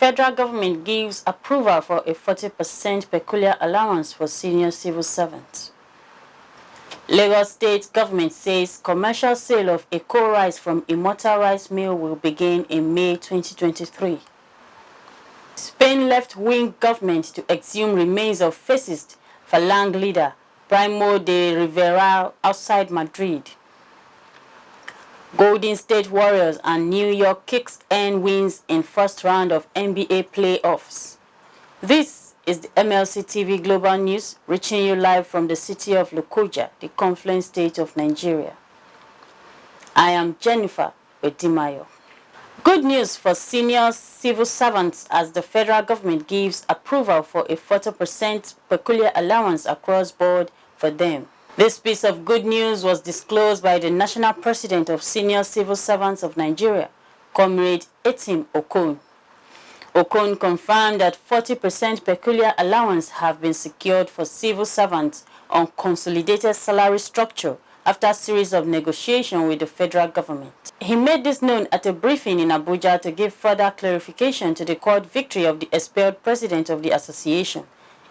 federal government gives approval for a 40% peculiar allowance for senior civil servants. Lagos State government says commercial sale of Eco rice from Immortal Rice Mill will begin in May 2023. Spain left-wing government to exhume remains of Fascist Falange leader PRIMO de RIVERA outside Madrid. Golden State Warriors and New York Knicks earn wins in first round of NBA playoffs. This is the MLC TV Global News, reaching you live from the city of Lokoja, the confluence state of Nigeria. I am Jennifer Odimayo. Good news for senior civil servants as the federal government gives approval for a 40% peculiar allowance across board for them. This piece of good news was disclosed by the National President of Senior Civil Servants of Nigeria, Comrade Etim Okon. Okon confirmed that 40% peculiar allowance have been secured for civil servants on consolidated salary structure after a series of negotiations with the federal government. He made this known at a briefing in Abuja to give further clarification to the court victory of the expelled president of the association,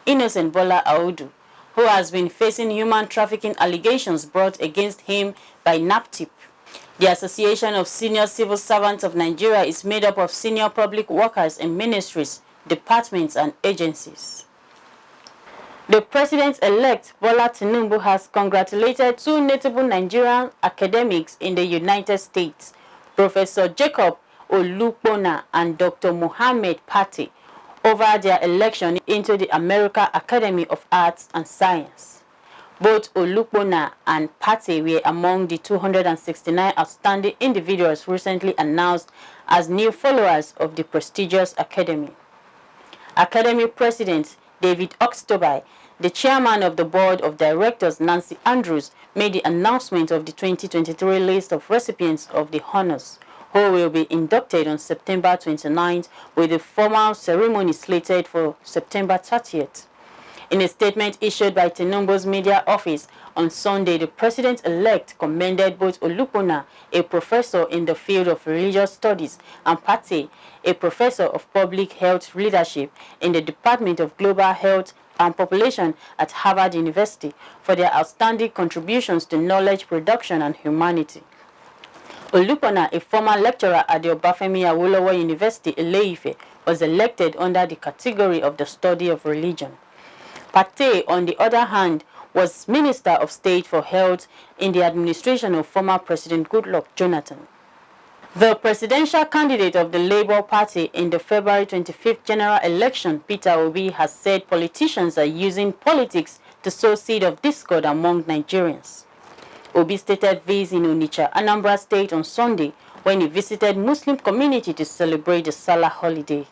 Innocent Bola Audu, who has been facing human trafficking allegations brought against him by NAPTIP. The Association of Senior Civil Servants of Nigeria is made up of senior public workers in ministries, departments, and agencies. The President-elect Bola Tinubu has congratulated two notable Nigerian academics in the United States, Professor Jacob Olupona and Dr. Mohammed Pate, over their election into the American Academy of Arts and Science. Both Olupona and Pate were among the 269 outstanding individuals recently announced as new followers of the prestigious academy. Academy President David Oxtoby, the chairman of the board of directors Nancy Andrews, made the announcement of the 2023 list of recipients of the honors, who will be inducted on September 29th with a formal ceremony slated for September 30th. In a statement issued by Tinubu's media office on Sunday, the president-elect commended both Olupona, a professor in the field of religious studies, and Pate, a professor of public health leadership in the Department of Global Health and Population at Harvard University, for their outstanding contributions to knowledge production and humanity. Olupona, a former lecturer at the Obafemi Awolowo University, Ile-Ife, was elected under the category of the study of religion. Pate, on the other hand, was Minister of State for Health in the administration of former President Goodluck Jonathan. The presidential candidate of the Labour Party in the February 25th general election, Peter Obi, has said politicians are using politics to sow seed of discord among Nigerians. Obi stated this in Onitsha, Anambra State on Sunday when he visited Muslim community to celebrate the Salah holiday.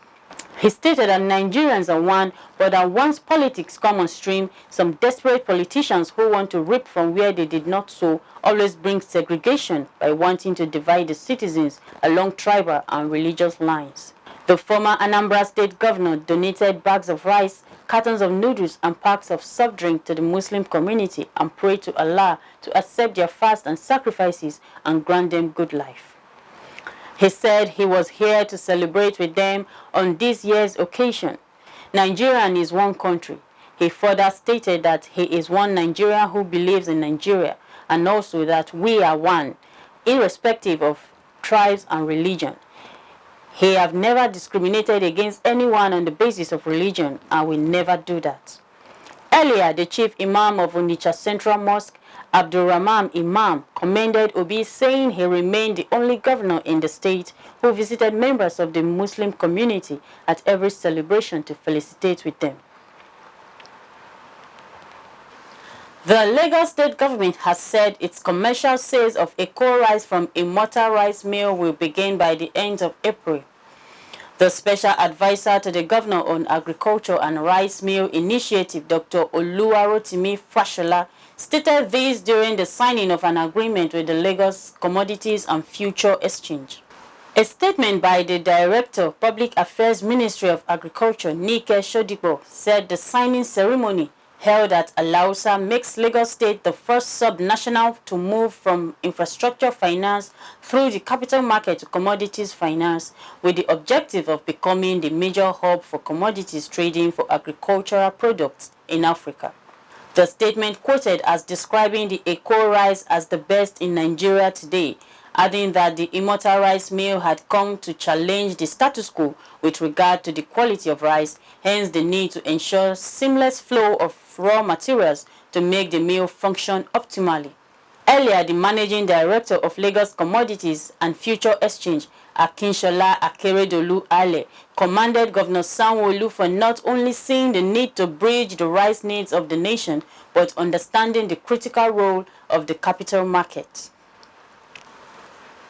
He stated that Nigerians are one, but that once politics come on stream, some desperate politicians who want to reap from where they did not sow always bring segregation by wanting to divide the citizens along tribal and religious lines. The former Anambra State governor donated bags of rice, cartons of noodles, and packs of soft drink to the Muslim community and prayed to Allah to accept their fast and sacrifices and grant them good life. He said he was here to celebrate with them on this year's occasion. Nigeria is one country. He further stated that he is one Nigerian who believes in Nigeria, and also that we are one, irrespective of tribes and religion. He have never discriminated against anyone on the basis of religion and will never do that. Earlier, the chief imam of Onitsha Central Mosque, Abdulrahman Imam, commended Obi, saying he remained the only governor in the state who visited members of the Muslim community at every celebration to felicitate with them. The Lagos State government has said its commercial sales of Eco rice from Immortal Rice Mill will begin by the end of April. The special advisor to the governor on Agriculture and Rice Mill Initiative, Dr. Oluwarotimi Fashola, stated this during the signing of an agreement with the Lagos Commodities and Future Exchange. A statement by the Director, Public Affairs Ministry of Agriculture, Nike Shodipo, said the signing ceremony held at Allowance makes Lagos State the first sub-national to move from infrastructure finance through the capital market to commodities finance, with the objective of becoming the major hub for commodities trading for agricultural products in Africa. The statement quoted as describing the Eko rice as the best in Nigeria today, adding that the Immortal rice mill had come to challenge the status quo with regard to the quality of rice, hence the need to ensure seamless flow of raw materials to make the mill function optimally. Earlier, the managing director of Lagos Commodities and Future Exchange, Akinshola Akeredolu Ale, commended Governor Sanwo-Olu for not only seeing the need to bridge the rice needs of the nation, but understanding the critical role of the capital market.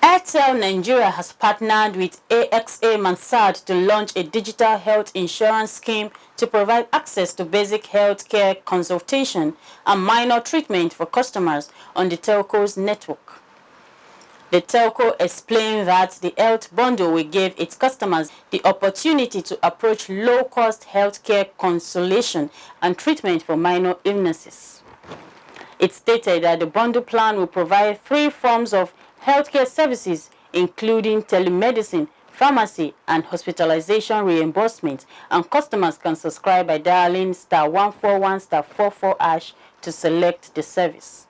Airtel Nigeria has partnered with Massard to launch a digital health insurance scheme to provide access to basic health care consultation and minor treatment for customers on the telco's network. The telco explained that the health bundle will give its customers the opportunity to approach low-cost healthcare consultation and treatment for minor illnesses. It stated that the bundle plan will provide 3 forms of healthcare services, including telemedicine, pharmacy, and hospitalization reimbursement, and customers can subscribe by dialing *141*44# to select the service.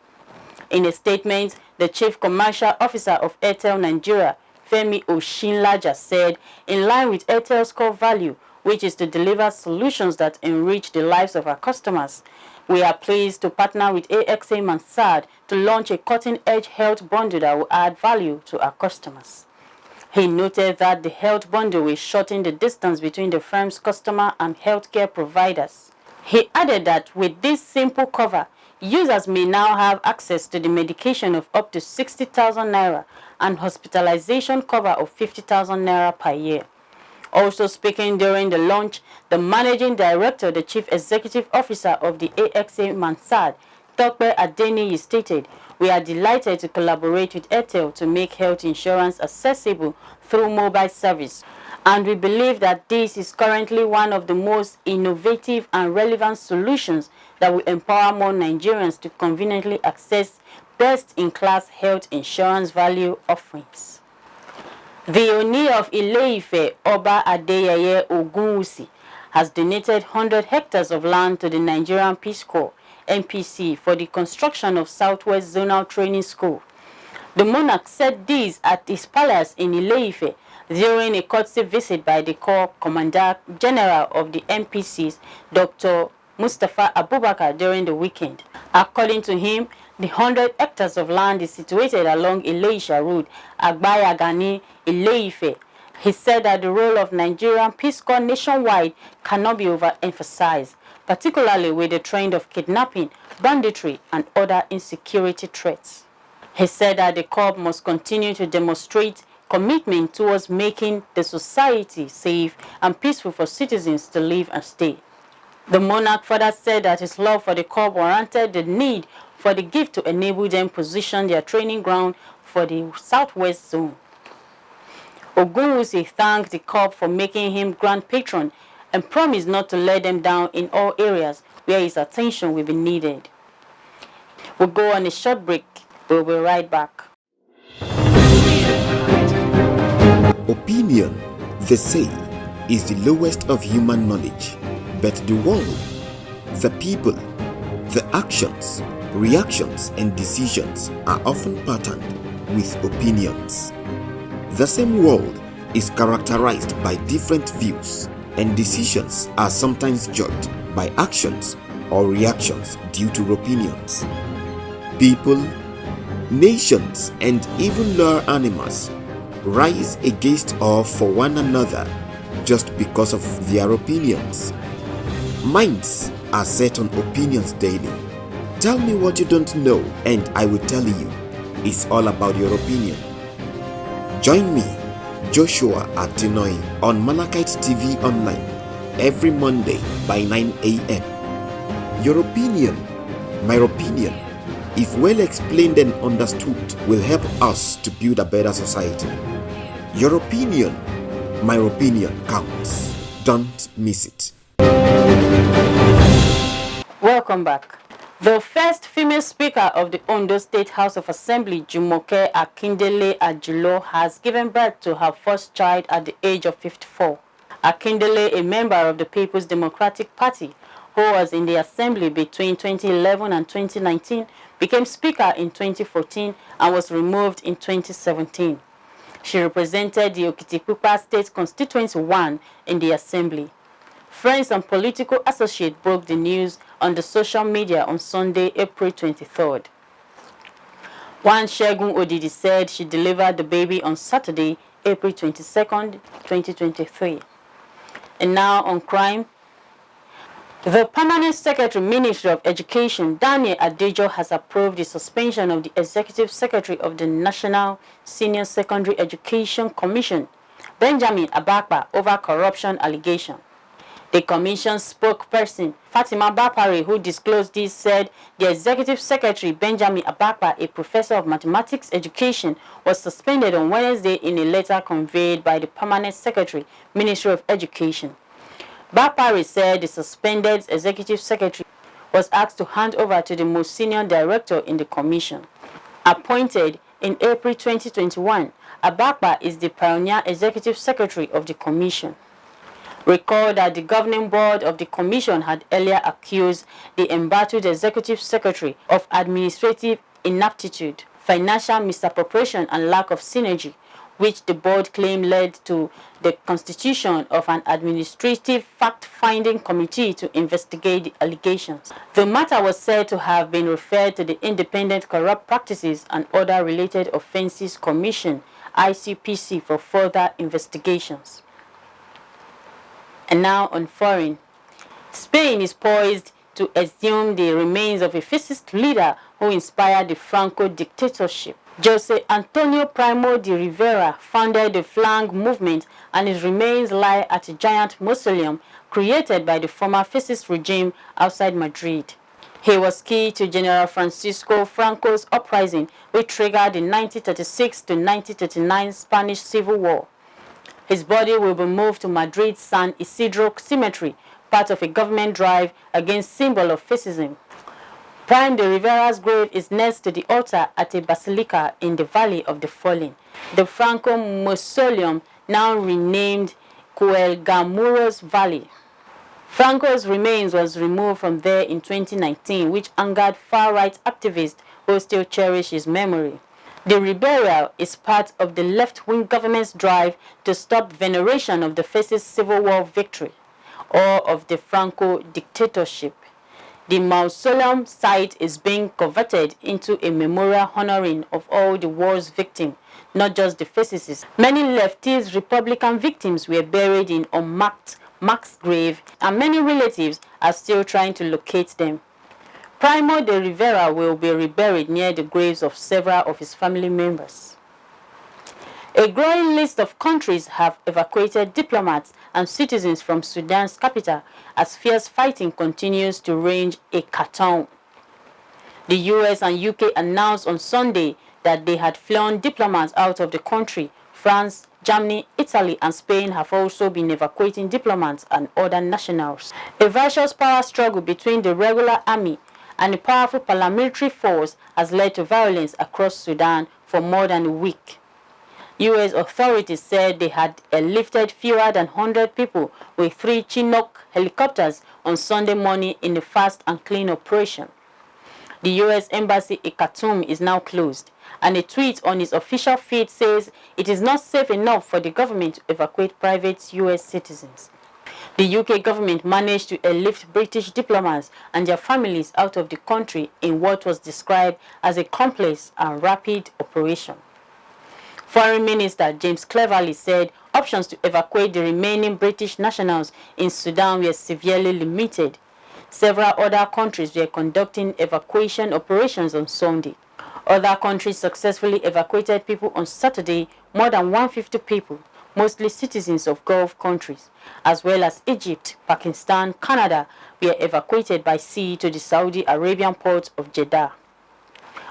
In a statement, the Chief Commercial Officer of Airtel Nigeria, Femi Oshinlaja, said, in line with Airtel's core value, which is to deliver solutions that enrich the lives of our customers, we are pleased to partner with Massard to launch a cutting-edge health bundle that will add value to our customers. He noted that the health bundle will shorten the distance between the firm's customer and healthcare providers. He added that with this simple cover, users may now have access to the medication of up to 60,000 naira and hospitalization cover of 50,000 naira per year. Also speaking during the launch, the Managing Director, the Chief Executive Officer of the Massard, Tope Adeniyi, stated, we are delighted to collaborate with Airtel to make health insurance accessible through mobile service, and we believe that this is currently one of the most innovative and relevant solutions that will empower more Nigerians to conveniently access best-in-class health insurance value offerings. The Oni of Ile-Ife, Oba Adeyeye Ogunwusi, has donated 100 hectares of land to the Nigerian Peace Corps, NPC, for the construction of Southwest Zonal Training School. The monarch said this at his palace in Ile-Ife during a courtesy visit by the Corps Commander General of the NPCs, Dr. Mustafa Abubakar, during the weekend. According to him, the 100 hectares of land is situated along Ile-Isha Road, Agbayagani, Ile-Ife. He said that the role of Nigerian Peace Corps nationwide cannot be overemphasized, particularly with the trend of kidnapping, banditry, and other insecurity threats. He said that the Corps must continue to demonstrate commitment towards making the society safe and peaceful for citizens to live and stay. The monarch further said that his love for the Corps warranted the need for the gift to enable them position their training ground for the Southwest Zone. Ogunwusi thanked the Corps for making him Grand Patron and promised not to let them down in all areas where his attention will be needed. We'll go on a short break. We'll be right back. Opinion, they say, is the lowest of human knowledge, but the world, the people, the actions, reactions, and decisions are often patterned with opinions. The same world is characterized by different views, and decisions are sometimes judged by actions or reactions due to opinions. People, nations, and even lower animals rise against or for one another just because of their opinions. Minds are set on opinions daily. Tell me what you don't know and I will tell you. It's all about your opinion. Join me, Joshua Atinoi, on Malachite TV Online every Monday by 9 a.m. Your opinion, my opinion, if well explained and understood, will help us to build a better society. Your opinion, my opinion counts. Don't miss it. Welcome Welcome back. The first female speaker of the Ondo State House of Assembly, Jumoke Akindele Ajulo, has given birth to her first child at the age of 54. Akindele, a member of the People's Democratic Party, who was in the Assembly between 2011 and 2019, became Speaker in 2014 and was removed in 2017. She represented the Okitipupa State Constituency 1 in the Assembly. Friends and political associates broke the news on the social media on Sunday, April 23rd. One Shegun Odidi said she delivered the baby on Saturday, April 22nd, 2023. And now on crime. The Permanent Secretary, Ministry of Education, Daniel Adejo, has approved the suspension of the Executive Secretary of the National Senior Secondary Education Commission, Benjamin Abakpa, over corruption allegation. The Commission's spokesperson, Fatima Bapare, who disclosed this, said the Executive Secretary, Benjamin Abakpa, a professor of mathematics education, was suspended on Wednesday in a letter conveyed by the Permanent Secretary, Ministry of Education. Bapare said the suspended Executive Secretary was asked to hand over to the most senior director in the Commission. Appointed in April 2021, Abakpa is the pioneer Executive Secretary of the Commission. Recall that the governing board of the Commission had earlier accused the embattled Executive Secretary of administrative inaptitude, financial misappropriation and lack of synergy, which the board claimed led to the constitution of an administrative fact-finding committee to investigate the allegations. The matter was said to have been referred to the Independent Corrupt Practices and Other Related Offences Commission, ICPC, for further investigations. And now on foreign. Spain is poised to exhume the remains of a fascist leader who inspired the Franco dictatorship. Jose Antonio Primo de Rivera founded the Falange movement, and his remains lie at a giant mausoleum created by the former fascist regime outside Madrid. He was key to General Francisco Franco's uprising, which triggered the 1936 to 1939 Spanish Civil War. His body will be moved to Madrid's San Isidro Cemetery, part of a government drive against symbol of fascism. Prime de Rivera's grave is next to the altar at a basilica in the Valley of the Fallen. The Franco Mausoleum, now renamed Cuelgamuros Valley. Franco's remains was removed from there in 2019, which angered far-right activists who still cherish his memory. The reburial is part of the left-wing government's drive to stop veneration of the fascist Civil War victory or of the Franco dictatorship. The mausoleum site is being converted into a memorial honoring of all the war's victims, not just the fascists. Many leftist Republican victims were buried in unmarked mass grave, and many relatives are still trying to locate them. Primo de Rivera will be reburied near the graves of several of his family members. A growing list of countries have evacuated diplomats and citizens from Sudan's capital as fierce fighting continues to range in Khartoum. The US and UK announced on Sunday that they had flown diplomats out of the country. France, Germany, Italy, and Spain have also been evacuating diplomats and other nationals. A vicious power struggle between the regular army and a powerful paramilitary force has led to violence across Sudan for more than a week. U.S. authorities said they had airlifted fewer than 100 people with 3 Chinook helicopters on Sunday morning in a fast and clean operation. The U.S. Embassy in Khartoum is now closed, and a tweet on its official feed says it is not safe enough for the government to evacuate private U.S. citizens. The UK government managed to airlift British diplomats and their families out of the country in what was described as a complex and rapid operation. Foreign Minister James Cleverly said options to evacuate the remaining British nationals in Sudan were severely limited. Several other countries were conducting evacuation operations on Sunday. Other countries successfully evacuated people on Saturday, more than 150 people, mostly citizens of Gulf countries, as well as Egypt, Pakistan, Canada, were evacuated by sea to the Saudi Arabian port of Jeddah.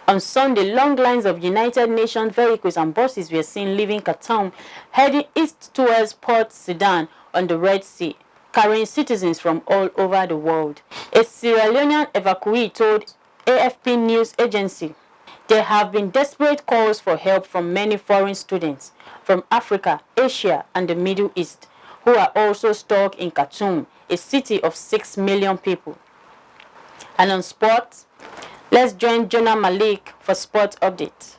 On Sunday, long lines of United Nations vehicles and buses were seen leaving Khartoum, heading east towards Port Sudan on the Red Sea. carrying citizens from all over the world. A Sierra Leonean evacuee told AFP news agency, "There have been desperate calls for help from many foreign students from Africa, Asia, and the Middle East, who are also stuck in Khartoum, a city of 6 million people." And on sports, let's join Jonah Malik for sports updates.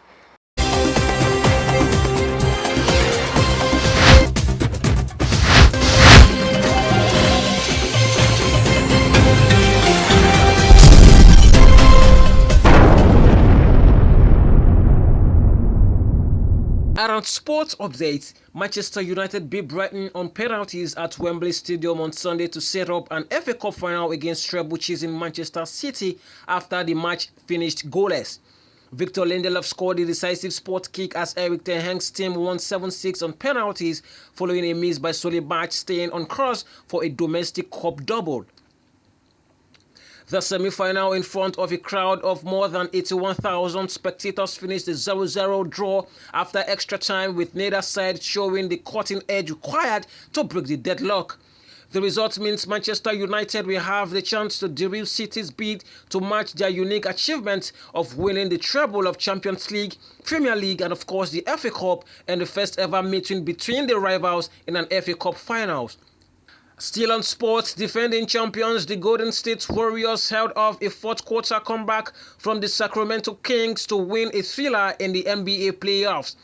Around sports updates, Manchester United beat Brighton on penalties at Wembley Stadium on Sunday to set up an FA Cup final against treble chasing Manchester City after the match finished goalless. Victor Lindelof scored the decisive spot kick as Erik ten Hag's team won 7-6 on penalties following a miss by Solibach staying on course for a domestic cup double. The semi-final in front of a crowd of more than 81,000 spectators finished the 0-0 draw after extra time, with neither side showing the cutting edge required to break the deadlock. The result means Manchester United will have the chance to derail City's bid to match their unique achievement of winning the treble of Champions League, Premier League, and of course the FA Cup, and the first ever meeting between the rivals in an FA Cup finals. Still on sports, defending champions, the Golden State Warriors held off a fourth quarter comeback from the Sacramento Kings to win a thriller in the NBA playoffs.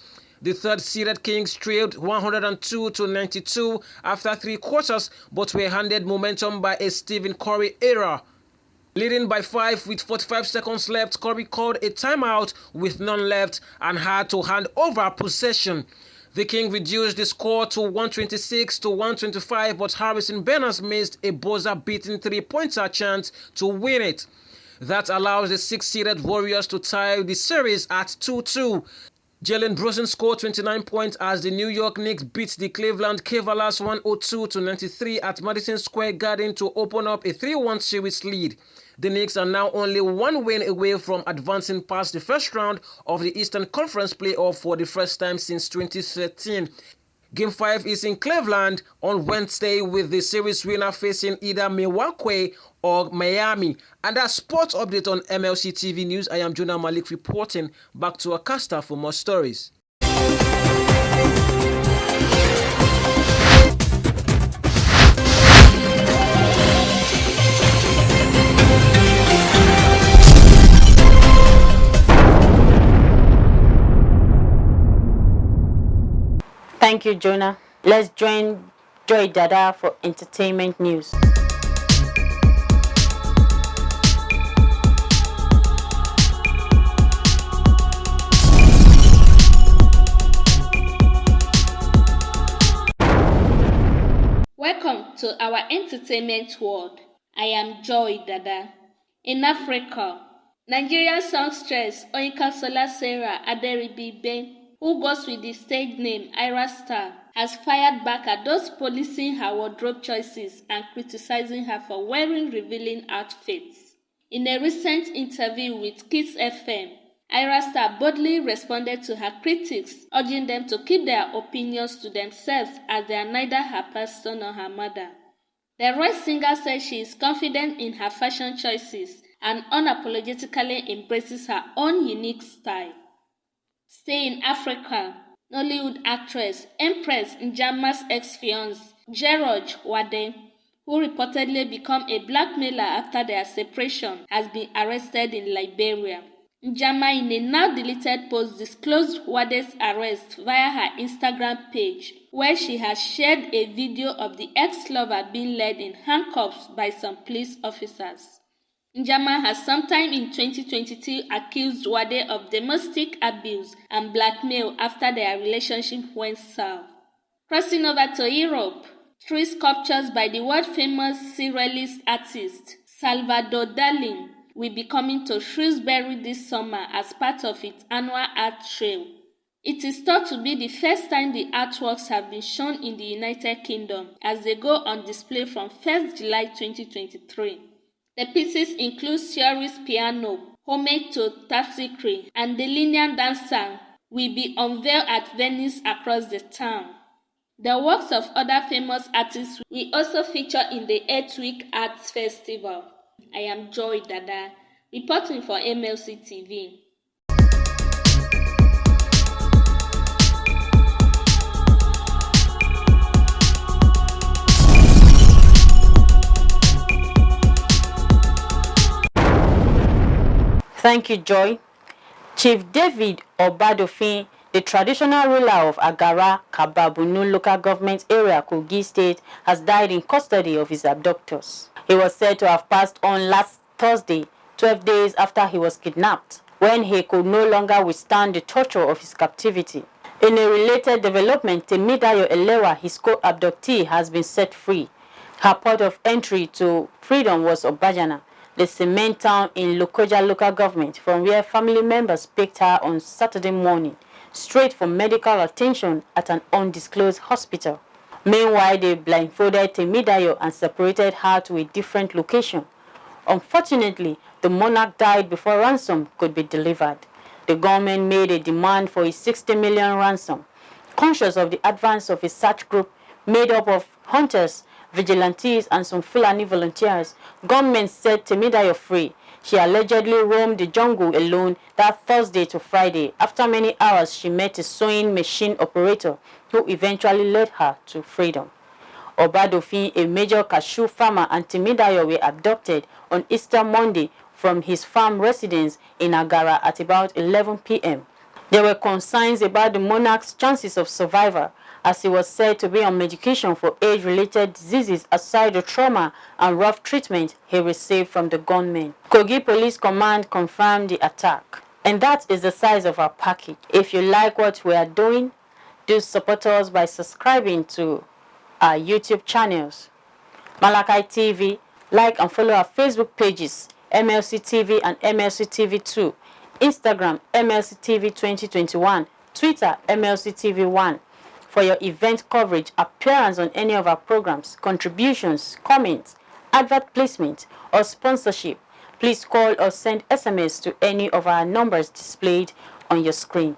The third-seeded Kings trailed 102-92 after 3 quarters, but were handed momentum by a Stephen Curry error. Leading by 5 with 45 seconds left, Curry called a timeout with none left and had to hand over possession. The King reduced the score to 126-125, but Harrison Barnes missed a buzzer-beating 3-pointer chance to win it. That allows the 6th-seeded Warriors to tie the series at 2-2. Jalen Brunson scored 29 points as the New York Knicks beat the Cleveland Cavaliers 102-93 at Madison Square Garden to open up a 3-1 series lead. The Knicks are now only 1 win away from advancing past the first round of the Eastern Conference playoff for the first time since 2013. Game 5 is in Cleveland on Wednesday, with the series winner facing either Milwaukee or Miami. And that's sports update on MLC TV News. I am Jonah Malik reporting. Back to Akasta for more stories. Thank you, Jonah. Let's join Joy Dada for entertainment news. Welcome to our entertainment world. I am Joy Dada. In Africa, Nigerian songstress Oyinkansola Sarah Aderibibe, who goes with the stage name Ira Star, has fired back at those policing her wardrobe choices and criticizing her for wearing revealing outfits. In a recent interview with Kiss FM, Ira Star boldly responded to her critics, urging them to keep their opinions to themselves as they are neither her pastor nor her mother. The rock singer says she is confident in her fashion choices and unapologetically embraces her own unique style. Stay in Africa, Nollywood actress Empress Njama's ex-fiancé Gerard Wade, who reportedly became a blackmailer after their separation, has been arrested in Liberia. Njama, in a now-deleted post, disclosed Wade's arrest via her Instagram page, where she has shared a video of the ex-lover being led in handcuffs by some police officers. Njama has sometime in 2022 accused Wade of domestic abuse and blackmail after their relationship went south. Crossing over to Europe, 3 sculptures by the world-famous Surrealist artist Salvador Dali will be coming to Shrewsbury this summer as part of its annual art trail. It is thought to be the first time the artworks have been shown in the United Kingdom, as they go on display from 1st July 2023. The pieces include Sherry's piano, homage to Fascist, and the linear dancer will be unveiled at venues across the town. The works of other famous artists will also feature in the 8-week Arts Festival. I am Joy Dada, reporting for MLC TV. Thank you, Joy. Chief David Obadofin, the traditional ruler of Agara, Kababunu local government area, Kogi State, has died in custody of his abductors. He was said to have passed on last Thursday, 12 days after he was kidnapped, when he could no longer withstand the torture of his captivity. In a related development, Temidayo Elewa, his co-abductee, has been set free. Her port of entry to freedom was Obajana, the cement town in Lokoja local government, from where family members picked her on Saturday morning, straight for medical attention at an undisclosed hospital. Meanwhile, they blindfolded Temidayo and separated her to a different location. Unfortunately, the monarch died before ransom could be delivered. The government made a demand for a 60 million ransom. Conscious of the advance of a search group made up of hunters, vigilantes, and some Fulani volunteers, government set Temidayo free. She allegedly roamed the jungle alone that Thursday to Friday. After many hours, she met a sewing machine operator who eventually led her to freedom. Obadofin, a major cashew farmer, and Temidayo were abducted on Easter Monday from his farm residence in Agara at about 11 p.m. There were concerns about the monarch's chances of survival, as he was said to be on medication for age-related diseases aside the trauma and rough treatment he received from the gunmen. Kogi Police Command confirmed the attack. And that is the size of our package. If you like what we are doing, do support us by subscribing to our YouTube channels, Malachi TV, like and follow our Facebook pages, MLC TV and MLC TV 2, Instagram, MLC TV 2021, Twitter, MLC TV 1. For your event coverage, appearance on any of our programs, contributions, comments, advert placement, or sponsorship, please call or send SMS to any of our numbers displayed on your screen.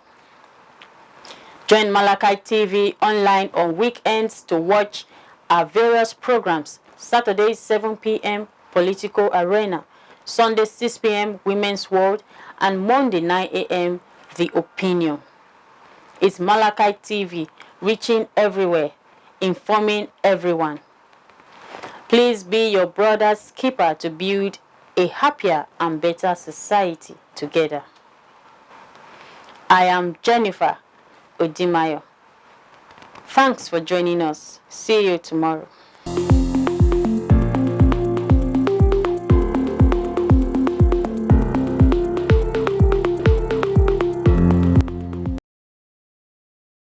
Join Malachi TV online on weekends to watch our various programs. Saturday 7 p.m. Political Arena, Sunday 6 p.m. Women's World, and Monday 9 a.m. The Opinion. It's Malachi TV, reaching everywhere, informing everyone. Please be your brother's keeper to build a happier and better society together. I am Jennifer Odimayo. Thanks for joining us. See you tomorrow.